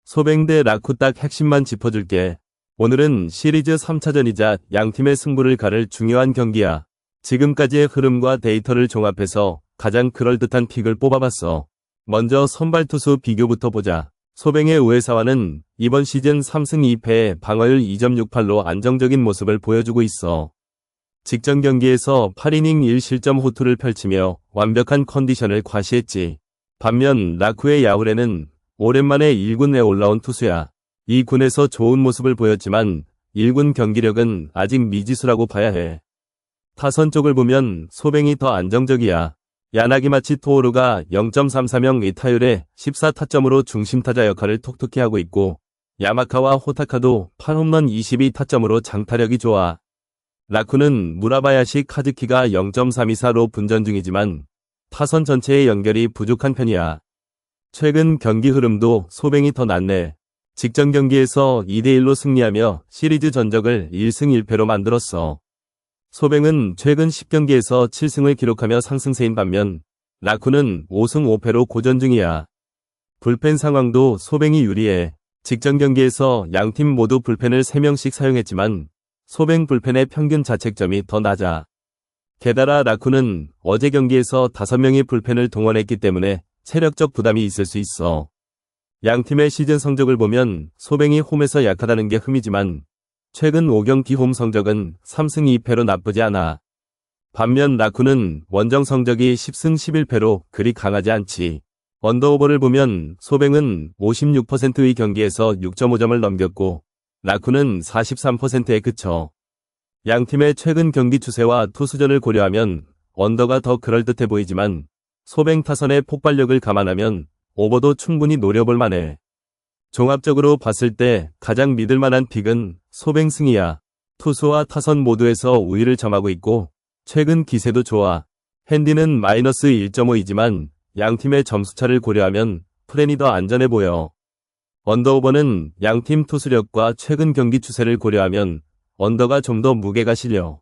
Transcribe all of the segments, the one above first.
소뱅 대 라쿠 딱 핵심만 짚어줄게. 오늘은 시리즈 3차전이자 양팀의 승부를 가를 중요한 경기야. 지금까지의 흐름과 데이터를 종합해서 가장 그럴듯한 픽을 뽑아봤어. 먼저 선발 투수 비교부터 보자. 소뱅의 우에사와는 이번 시즌 3승 2패 방어율 2.68로 안정적인 모습을 보여주고 있어. 직전 경기에서 8이닝 1실점 호투를 펼치며 완벽한 컨디션을 과시했지. 반면 라쿠의 야후레는 오랜만에 1군에 올라온 투수야. 이 군에서 좋은 모습을 보였지만 1군 경기력은 아직 미지수라고 봐야 해. 타선 쪽을 보면 소뱅이 더 안정적이야. 야나기마치 토오루가 0.33형 2타율에 14타점으로 중심타자 역할을 톡톡히 하고 있고, 야마카와 호타카도 8홈런 22타점으로 장타력이 좋아. 라쿠는 무라바야시 카즈키가 0.324로 분전 중이지만 타선 전체의 연결이 부족한 편이야. 최근 경기 흐름도 소뱅이 더 낫네. 직전 경기에서 2대1로 승리하며 시리즈 전적을 1승 1패로 만들었어. 소뱅은 최근 10경기에서 7승을 기록하며 상승세인 반면 라쿠는 5승 5패로 고전 중이야. 불펜 상황도 소뱅이 유리해. 직전 경기에서 양팀 모두 불펜을 3명씩 사용했지만 소뱅 불펜의 평균 자책점이 더 낮아. 게다가 라쿠는 어제 경기에서 5명의 불펜을 동원했기 때문에 체력적 부담이 있을 수 있어. 양팀의 시즌 성적을 보면 소뱅이 홈에서 약하다는 게 흠이지만 최근 5경기 홈 성적은 3승 2패로 나쁘지 않아. 반면 라쿠는 원정 성적이 10승 11패로 그리 강하지 않지. 언더오버를 보면 소뱅은 56%의 경기에서 6.5점을 넘겼고 라쿠는 43%에 그쳐. 양팀의 최근 경기 추세와 투수전을 고려하면 언더가 더 그럴듯해 보이지만 소뱅 타선의 폭발력을 감안하면 오버도 충분히 노려볼 만해. 종합적으로 봤을 때 가장 믿을만한 픽은 소뱅 승이야. 투수와 타선 모두에서 우위를 점하고 있고 최근 기세도 좋아. 핸디는 마이너스 1.5이지만 양팀의 점수차를 고려하면 프렌이 더 안전해 보여. 언더오버는 양팀 투수력과 최근 경기 추세를 고려하면 언더가 좀 더 무게가 실려.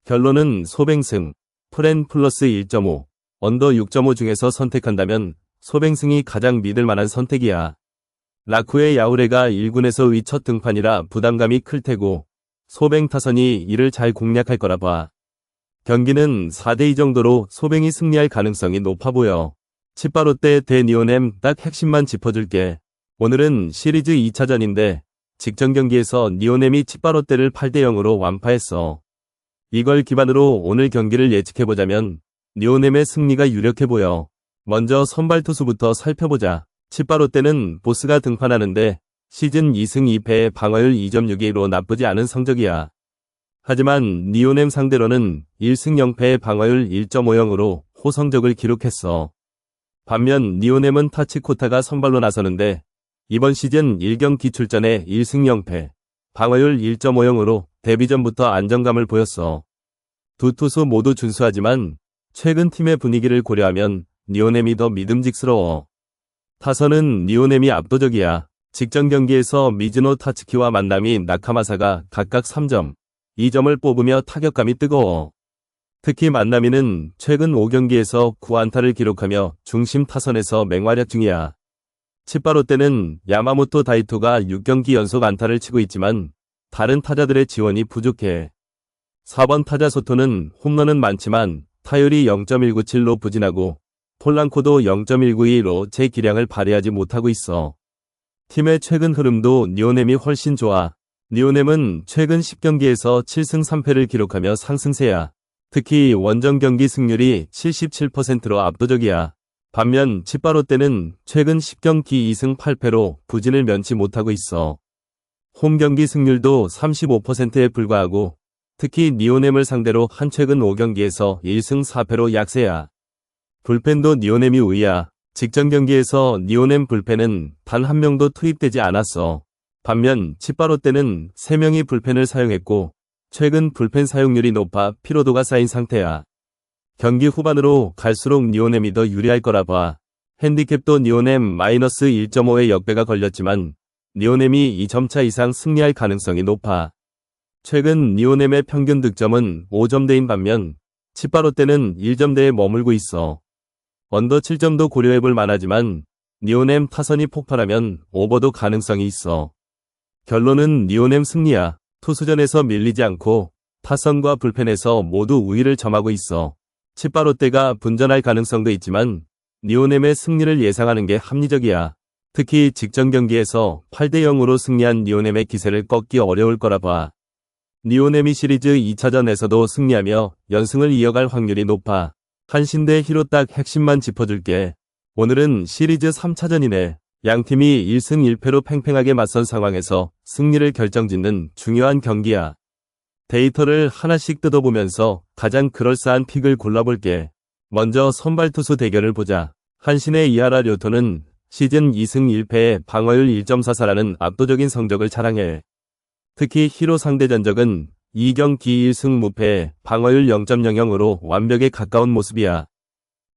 결론은 소뱅 승, 프렌 플러스 1.5, 언더 6.5 중에서 선택한다면 소뱅 승이 가장 믿을만한 선택이야. 라쿠의 야후레가 1군에서의 첫 등판이라 부담감이 클 테고 소뱅 타선이 이를 잘 공략할 거라 봐. 경기는 4대2 정도로 소뱅이 승리할 가능성이 높아 보여. 치바롯데 대 니오넴 딱 핵심만 짚어줄게. 오늘은 시리즈 2차전인데 직전 경기에서 니오넴이 치바롯데를 8대0으로 완파했어. 이걸 기반으로 오늘 경기를 예측해보자면 니오넴의 승리가 유력해 보여. 먼저 선발 투수부터 살펴보자. 치바롯데는 보스가 등판하는데 시즌 2승 2패 방어율 2.62로 나쁘지 않은 성적이야. 하지만 니오넴 상대로는 1승 0패 방어율 1.50으로 호성적을 기록했어. 반면 니오넴은 타치코타가 선발로 나서는데 이번 시즌 1경기 출전에 1승 0패, 방어율 1.50으로 데뷔전부터 안정감을 보였어. 두 투수 모두 준수하지만 최근 팀의 분위기를 고려하면 니오넴이 더 믿음직스러워. 타선은 니오넴이 압도적이야. 직전 경기에서 미즈노 타츠키와 만남이 나카마사가 각각 3점, 2점을 뽑으며 타격감이 뜨거워. 특히 만나미는 최근 5경기에서 9안타를 기록하며 중심 타선에서 맹활약 중이야. 치바롯데는 야마모토 다이토가 6경기 연속 안타를 치고 있지만 다른 타자들의 지원이 부족해. 4번 타자 소토는 홈런은 많지만 타율이 0.197로 부진하고 폴랑코도 0.192로 제 기량을 발휘하지 못하고 있어. 팀의 최근 흐름도 니오넴이 훨씬 좋아. 니오넴은 최근 10경기에서 7승 3패를 기록하며 상승세야. 특히 원정 경기 승률이 77%로 압도적이야. 반면 치바롯데는 최근 10경기 2승 8패로 부진을 면치 못하고 있어. 홈 경기 승률도 35%에 불과하고 특히 니오넴을 상대로 한 최근 5경기에서 1승 4패로 약세야. 불펜도 니오넴이 우위야. 직전 경기에서 니오넴 불펜은 단 한 명도 투입되지 않았어. 반면 치바롯데는 3명이 불펜을 사용했고 최근 불펜 사용률이 높아 피로도가 쌓인 상태야. 경기 후반으로 갈수록 니오넴이 더 유리할 거라 봐. 핸디캡도 니오넴 마이너스 1.5의 역배가 걸렸지만 니오넴이 2점차 이상 승리할 가능성이 높아. 최근 니오넴의 평균 득점은 5점대인 반면 치바롯데는 1점대에 머물고 있어. 언더 7점도 고려해볼 만하지만 니오넴 타선이 폭발하면 오버도 가능성이 있어. 결론은 니오넴 승리야. 투수전에서 밀리지 않고 타선과 불펜에서 모두 우위를 점하고 있어. 치바롯데가 분전할 가능성도 있지만 니오넴의 승리를 예상하는 게 합리적이야. 특히 직전 경기에서 8대 0으로 승리한 니오넴의 기세를 꺾기 어려울 거라 봐. 니오넴이 시리즈 2차전에서도 승리하며 연승을 이어갈 확률이 높아. 한신 대 히로 딱 핵심만 짚어줄게. 오늘은 시리즈 3차전이네. 양팀이 1승 1패로 팽팽하게 맞선 상황에서 승리를 결정짓는 중요한 경기야. 데이터를 하나씩 뜯어보면서 가장 그럴싸한 픽을 골라볼게. 먼저 선발 투수 대결을 보자. 한신의 이하라 료토는 시즌 2승 1패에 방어율 1.44라는 압도적인 성적을 자랑해. 특히 히로 상대 전적은 2경기 1승 무패에 방어율 0.00으로 완벽에 가까운 모습이야.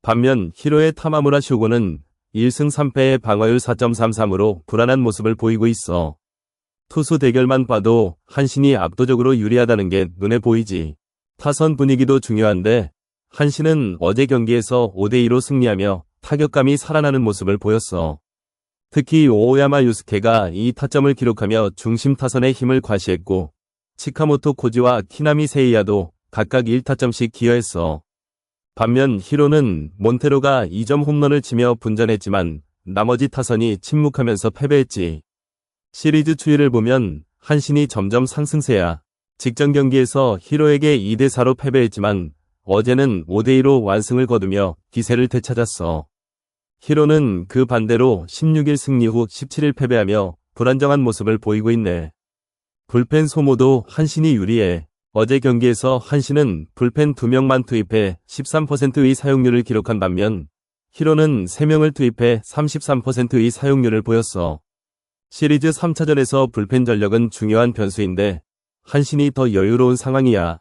반면 히로의 타마무라 쇼고는 1승 3패의 방어율 4.33으로 불안한 모습을 보이고 있어. 투수 대결만 봐도 한신이 압도적으로 유리하다는 게 눈에 보이지. 타선 분위기도 중요한데 한신은 어제 경기에서 5대2로 승리하며 타격감이 살아나는 모습을 보였어. 특히 오야마 유스케가 2타점을 기록하며 중심 타선의 힘을 과시했고 치카모토 코지와 키나미 세이야도 각각 1타점씩 기여했어. 반면 히로는 몬테로가 2점 홈런을 치며 분전했지만 나머지 타선이 침묵하면서 패배했지. 시리즈 추이를 보면 한신이 점점 상승세야. 직전 경기에서 히로에게 2대4로 패배했지만 어제는 5대2로 완승을 거두며 기세를 되찾았어. 히로는 그 반대로 16일 승리 후 17일 패배하며 불안정한 모습을 보이고 있네. 불펜 소모도 한신이 유리해. 어제 경기에서 한신은 불펜 2명만 투입해 13%의 사용률을 기록한 반면 히로는 3명을 투입해 33%의 사용률을 보였어. 시리즈 3차전에서 불펜 전력은 중요한 변수인데 한신이 더 여유로운 상황이야.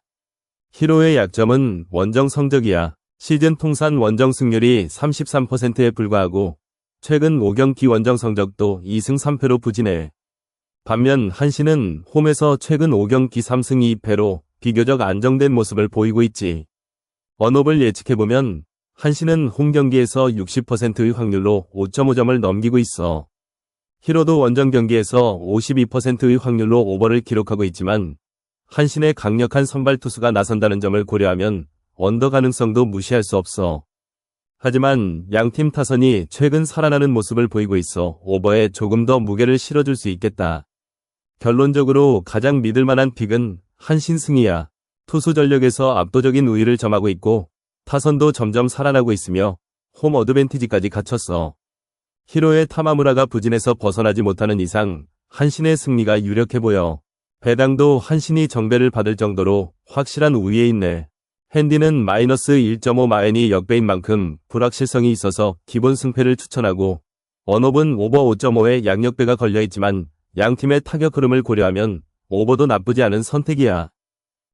히로의 약점은 원정 성적이야. 시즌 통산 원정 승률이 33%에 불과하고 최근 5경기 원정 성적도 2승 3패로 부진해. 반면 한신은 홈에서 최근 5경기 3승 2패로 비교적 안정된 모습을 보이고 있지. 언업을 예측해보면 한신은 홈 경기에서 60%의 확률로 5.5점을 넘기고 있어. 히로도 원정 경기에서 52%의 확률로 오버를 기록하고 있지만 한신의 강력한 선발 투수가 나선다는 점을 고려하면 언더 가능성도 무시할 수 없어. 하지만 양팀 타선이 최근 살아나는 모습을 보이고 있어 오버에 조금 더 무게를 실어줄 수 있겠다. 결론적으로 가장 믿을만한 픽은 한신 승이야. 투수 전력에서 압도적인 우위를 점하고 있고 타선도 점점 살아나고 있으며 홈 어드밴티지까지 갖췄어. 히로의 타마무라가 부진에서 벗어나지 못하는 이상 한신의 승리가 유력해 보여. 배당도 한신이 정배를 받을 정도로 확실한 우위에 있네. 핸디는 마이너스 1.5 마엔이 역배인 만큼 불확실성이 있어서 기본 승패를 추천하고 언업은 오버 5.5에 양역배가 걸려있지만 양팀의 타격 흐름을 고려하면 오버도 나쁘지 않은 선택이야.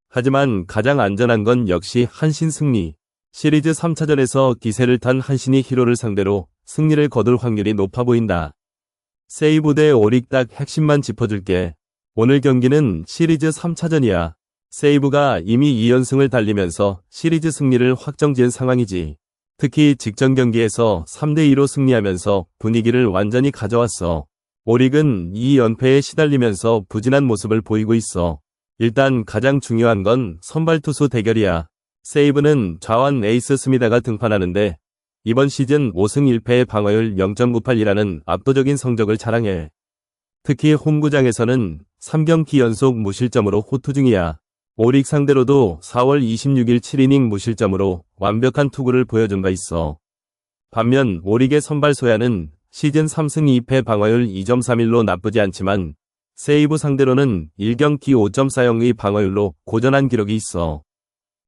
하지만 가장 안전한 건 역시 한신 승리. 시리즈 3차전에서 기세를 탄 한신이 히로를 상대로 승리를 거둘 확률이 높아 보인다. 세이브 대 오릭 딱 핵심만 짚어줄게. 오늘 경기는 시리즈 3차전이야. 세이브가 이미 2연승을 달리면서 시리즈 승리를 확정지은 상황이지. 특히 직전 경기에서 3대2로 승리하면서 분위기를 완전히 가져왔어. 오릭은 2연패에 시달리면서 부진한 모습을 보이고 있어. 일단 가장 중요한 건 선발 투수 대결이야. 세이브는 좌완 에이스 스미다가 등판하는데 이번 시즌 5승 1패의 방어율 0.98이라는 압도적인 성적을 자랑해. 특히 홈구장에서는 3경기 연속 무실점으로 호투 중이야. 오릭 상대로도 4월 26일 7이닝 무실점으로 완벽한 투구를 보여준 바 있어. 반면 오릭의 선발 소야는 시즌 3승 2패 방어율 2.31로 나쁘지 않지만 세이브 상대로는 1경기 5.40의 방어율로 고전한 기록이 있어.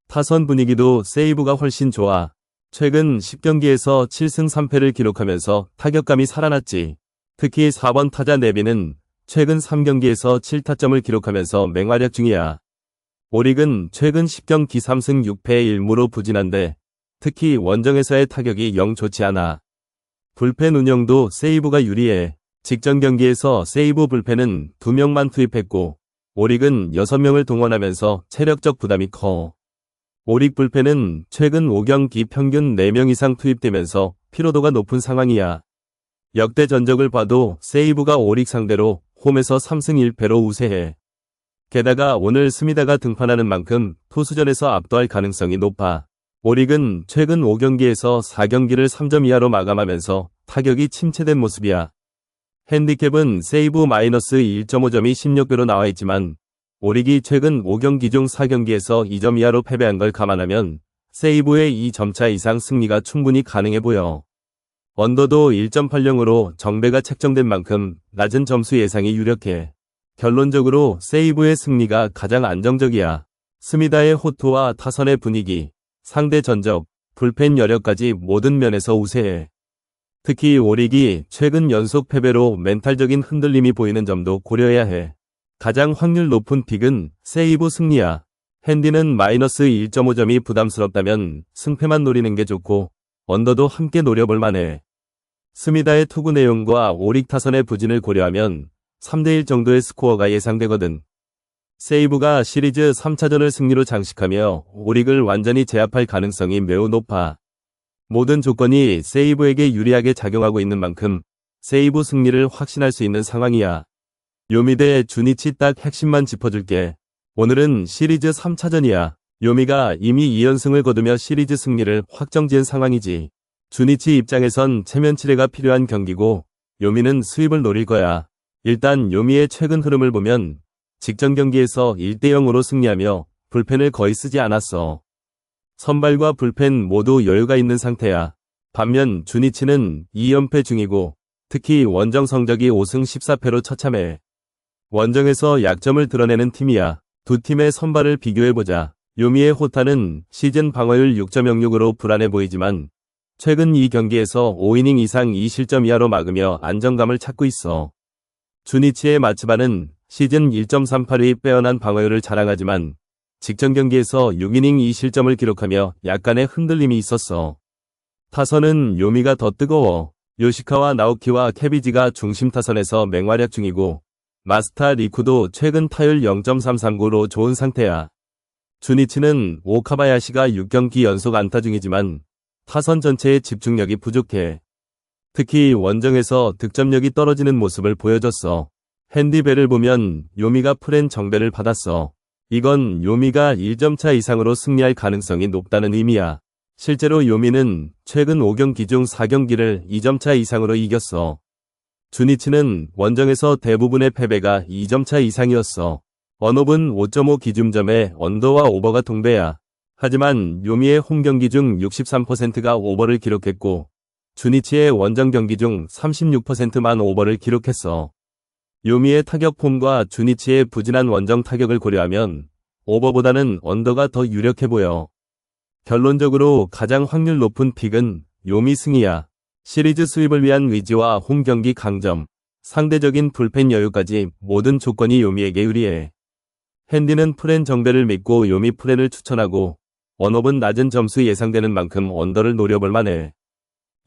타선 분위기도 세이브가 훨씬 좋아. 최근 10경기에서 7승 3패를 기록하면서 타격감이 살아났지. 특히 4번 타자 네비는 최근 3경기에서 7타점을 기록하면서 맹활약 중이야. 오릭은 최근 10경기 3승 6패의 1무로 부진한데 특히 원정에서의 타격이 영 좋지 않아. 불펜 운영도 세이브가 유리해. 직전 경기에서 세이브 불펜은 2명만 투입했고 오릭은 6명을 동원하면서 체력적 부담이 커. 오릭 불펜은 최근 5경기 평균 4명 이상 투입되면서 피로도가 높은 상황이야. 역대 전적을 봐도 세이브가 오릭 상대로 홈에서 3승 1패로 우세해. 게다가 오늘 스미다가 등판하는 만큼 투수전에서 압도할 가능성이 높아. 오릭은 최근 5경기에서 4경기를 3점 이하로 마감하면서 타격이 침체된 모습이야. 핸디캡은 세이브 마이너스 1.5점이 16배로 나와 있지만 오릭이 최근 5경기 중 4경기에서 2점 이하로 패배한 걸 감안하면 세이브의 2점차 이상 승리가 충분히 가능해 보여. 언더도 1.80으로 정배가 책정된 만큼 낮은 점수 예상이 유력해. 결론적으로 세이브의 승리가 가장 안정적이야. 스미다의 호투와 타선의 분위기, 상대 전적, 불펜 여력까지 모든 면에서 우세해. 특히 오릭이 최근 연속 패배로 멘탈적인 흔들림이 보이는 점도 고려해야 해. 가장 확률 높은 픽은 세이브 승리야. 핸디는 마이너스 1.5점이 부담스럽다면 승패만 노리는 게 좋고 언더도 함께 노려볼 만해. 스미다의 투구 내용과 오릭 타선의 부진을 고려하면 3대1 정도의 스코어가 예상되거든. 세이브가 시리즈 3차전을 승리로 장식하며 오릭을 완전히 제압할 가능성이 매우 높아. 모든 조건이 세이브에게 유리하게 작용하고 있는 만큼 세이브 승리를 확신할 수 있는 상황이야. 요미 대 주니치 딱 핵심만 짚어줄게. 오늘은 시리즈 3차전이야. 요미가 이미 2연승을 거두며 시리즈 승리를 확정지은 상황이지. 주니치 입장에선 체면치레가 필요한 경기고 요미는 수입을 노릴 거야. 일단 요미의 최근 흐름을 보면 직전 경기에서 1대0으로 승리하며 불펜을 거의 쓰지 않았어. 선발과 불펜 모두 여유가 있는 상태야. 반면 주니치는 2연패 중이고 특히 원정 성적이 5승 14패로 처참해. 원정에서 약점을 드러내는 팀이야. 두 팀의 선발을 비교해보자. 요미의 호타는 시즌 방어율 6.06으로 불안해 보이지만 최근 이 경기에서 5이닝 이상 2실점 이하로 막으며 안정감을 찾고 있어. 주니치의 마츠바는 시즌 1.38의 빼어난 방어율을 자랑하지만 직전 경기에서 6이닝 2실점을 기록하며 약간의 흔들림이 있었어. 타선은 요미가 더 뜨거워. 요시카와 나오키와 케비지가 중심 타선에서 맹활약 중이고 마스타 리쿠도 최근 타율 0.339로 좋은 상태야. 주니치는 오카바야시가 6경기 연속 안타 중이지만 타선 전체의 집중력이 부족해. 특히 원정에서 득점력이 떨어지는 모습을 보여줬어. 핸디벨을 보면 요미가 프렌 정배를 받았어. 이건 요미가 1점차 이상으로 승리할 가능성이 높다는 의미야. 실제로 요미는 최근 5경기 중 4경기를 2점차 이상으로 이겼어. 주니치는 원정에서 대부분의 패배가 2점차 이상이었어. 언업은 5.5 기준점에 언더와 오버가 동배야. 하지만 요미의 홈 경기 중 63%가 오버를 기록했고 주니치의 원정 경기 중 36%만 오버를 기록했어. 요미의 타격 폼과 주니치의 부진한 원정 타격을 고려하면 오버보다는 언더가 더 유력해 보여. 결론적으로 가장 확률 높은 픽은 요미 승이야. 시리즈 수입을 위한 의지와 홈 경기 강점, 상대적인 불펜 여유까지 모든 조건이 요미에게 유리해. 핸디는 프렌 정배를 믿고 요미 프렌을 추천하고 언업은 낮은 점수 예상되는 만큼 언더를 노려볼 만해.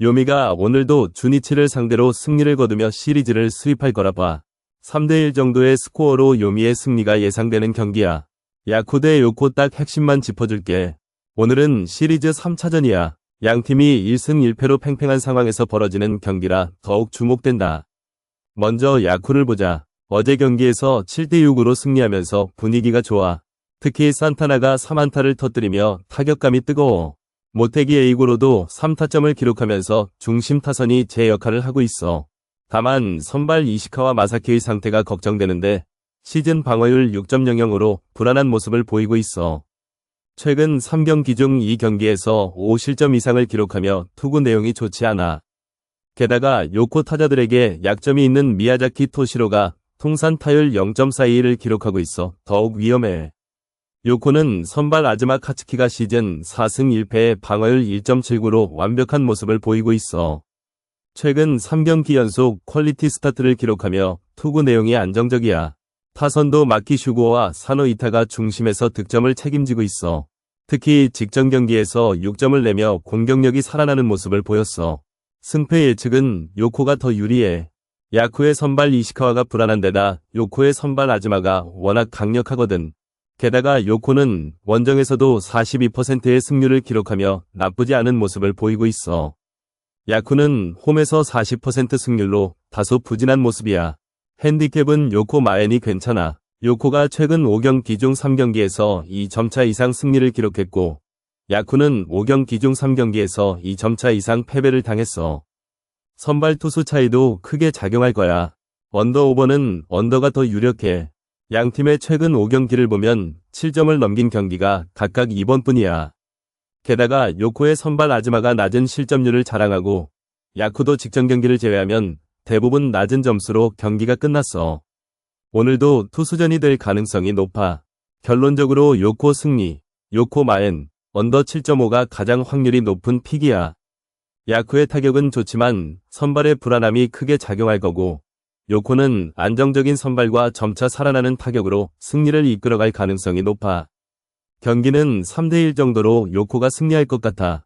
요미가 오늘도 주니치를 상대로 승리를 거두며 시리즈를 수입할 거라 봐. 3대1 정도의 스코어로 요미의 승리가 예상되는 경기야. 야쿠 대 요코 딱 핵심만 짚어줄게. 오늘은 시리즈 3차전이야. 양팀이 1승 1패로 팽팽한 상황에서 벌어지는 경기라 더욱 주목된다. 먼저 야쿠를 보자. 어제 경기에서 7대6으로 승리하면서 분위기가 좋아. 특히 산타나가 3안타를 터뜨리며 타격감이 뜨거워. 모테기 에이고로도 3타점을 기록하면서 중심 타선이 제 역할을 하고 있어. 다만 선발 이시카와 마사키의 상태가 걱정되는데 시즌 방어율 6.00으로 불안한 모습을 보이고 있어. 최근 3경기 중 2경기에서 5실점 이상을 기록하며 투구 내용이 좋지 않아. 게다가 요코 타자들에게 약점이 있는 미야자키 토시로가 통산 타율 0.42를 기록하고 있어 더욱 위험해. 요코는 선발 아즈마 카츠키가 시즌 4승 1패의 방어율 1.79로 완벽한 모습을 보이고 있어. 최근 3경기 연속 퀄리티 스타트를 기록하며 투구 내용이 안정적이야. 타선도 마키 슈고와 사노 이타가 중심에서 득점을 책임지고 있어. 특히 직전 경기에서 6점을 내며 공격력이 살아나는 모습을 보였어. 승패 예측은 요코가 더 유리해. 야쿠의 선발 이시카와가 불안한 데다 요코의 선발 아즈마가 워낙 강력하거든. 게다가 요코는 원정에서도 42%의 승률을 기록하며 나쁘지 않은 모습을 보이고 있어. 야쿠는 홈에서 40% 승률로 다소 부진한 모습이야. 핸디캡은 요코 마엔이 괜찮아. 요코가 최근 5경기 중 3경기에서 2점차 이상 승리를 기록했고, 야쿠는 5경기 중 3경기에서 2점차 이상 패배를 당했어. 선발 투수 차이도 크게 작용할 거야. 언더오버는 언더가 더 유력해. 양팀의 최근 5경기를 보면 7점을 넘긴 경기가 각각 2번뿐이야. 게다가 요코의 선발 아즈마가 낮은 실점률을 자랑하고, 야쿠도 직전 경기를 제외하면 대부분 낮은 점수로 경기가 끝났어. 오늘도 투수전이 될 가능성이 높아. 결론적으로 요코 승리, 요코 마엔, 언더 7.5가 가장 확률이 높은 픽이야. 야쿠의 타격은 좋지만 선발의 불안함이 크게 작용할 거고, 요코는 안정적인 선발과 점차 살아나는 타격으로 승리를 이끌어갈 가능성이 높아. 경기는 3대1 정도로 요코가 승리할 것 같아.